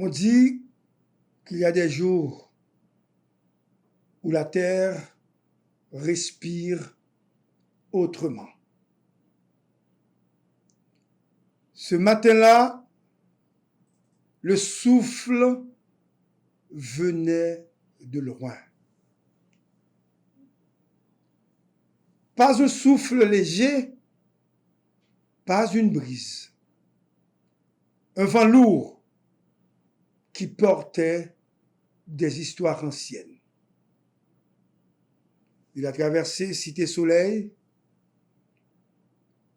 On dit qu'il y a des jours où la terre respire autrement. Ce matin-là, le souffle venait de loin. Pas un souffle léger, pas une brise. Un vent lourd qui portait des histoires anciennes. Il a traversé Cité-Soleil,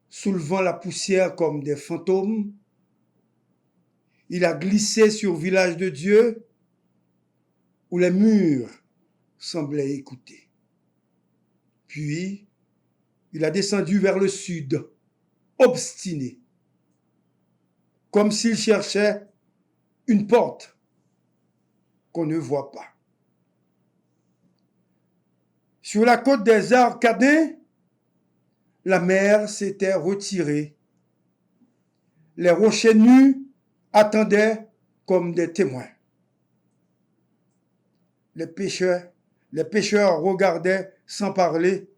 soulevant la poussière comme des fantômes. Il a glissé sur Village de Dieu, où les murs semblaient écouter. Puis, il a descendu vers le sud, obstiné, comme s'il cherchait une porte qu'on ne voit pas. Sur la côte des Arcadins, la mer s'était retirée. Les rochers nus attendaient comme des témoins. Les pêcheurs regardaient sans parler.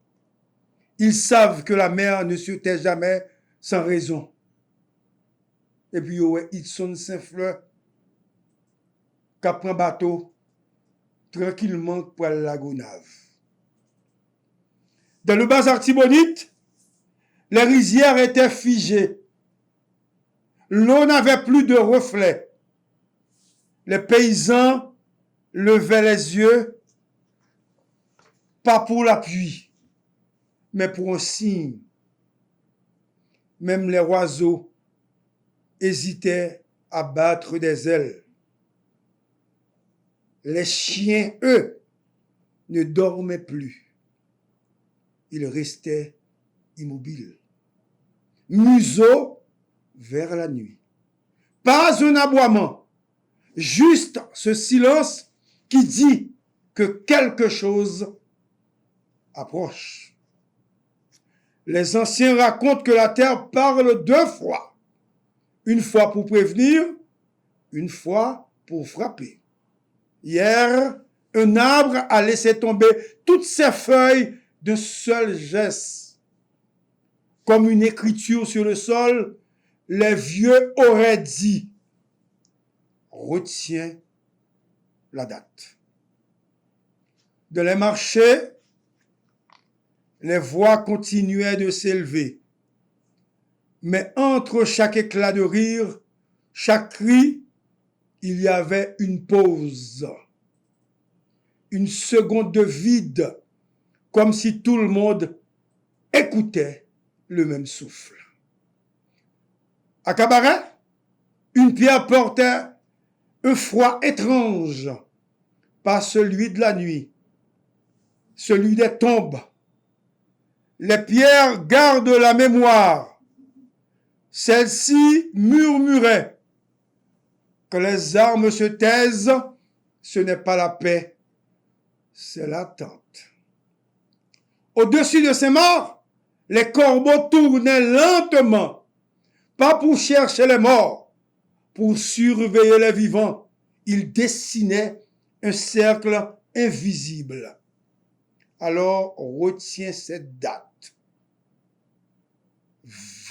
Ils savent que la mer ne se tait jamais sans raison. Et puis, ils sont Saint-Fleur, qui prend bateau tranquillement pour la Gonave. Dans le bas Artibonite, les rizières étaient figées. L'eau n'avait plus de reflets. Les paysans levaient les yeux, pas pour la pluie, mais pour un signe. Même les oiseaux hésitaient à battre des ailes. Les chiens, eux, ne dormaient plus. Ils restaient immobiles. Museau vers la nuit. Pas un aboiement, juste ce silence qui dit que quelque chose approche. Les anciens racontent que la terre parle 2 fois. Une fois pour prévenir, une fois pour frapper. Hier, un arbre a laissé tomber toutes ses feuilles d'un seul geste. Comme une écriture sur le sol, les vieux auraient dit « Retiens la date ». Dans les marchés, les voix continuaient de s'élever. Mais entre chaque éclat de rire, chaque cri, il y avait une pause. Une seconde de vide, comme si tout le monde écoutait le même souffle. À Cabaret, une pierre portait un froid étrange, pas celui de la nuit, celui des tombes. Les pierres gardent la mémoire. Celles-ci murmuraient. Que les armes se taisent, ce n'est pas la paix, c'est l'attente. Au-dessus de ces morts, les corbeaux tournaient lentement, pas pour chercher les morts, pour surveiller les vivants. Ils dessinaient un cercle invisible. Alors, retiens cette date.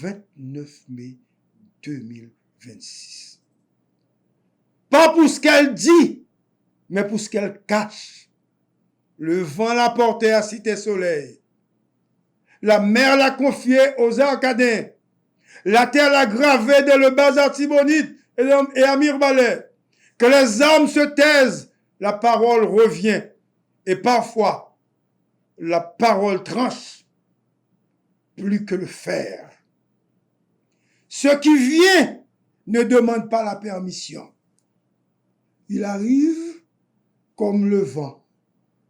29 mai 2026. Pas pour ce qu'elle dit, mais pour ce qu'elle cache. Le vent l'a portée à Cité-Soleil. La mer l'a confiée aux Arcadins. La terre l'a gravée dans le bas Artibonite et à Mirbalet. Que les âmes se taisent, la parole revient. Et parfois, la parole tranche plus que le fer. Ce qui vient ne demande pas la permission. Il arrive comme le vent,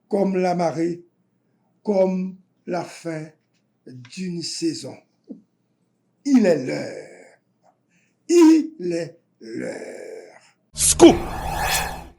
comme la marée, comme la fin d'une saison. Il est l'heure. Il est l'heure. Scoop!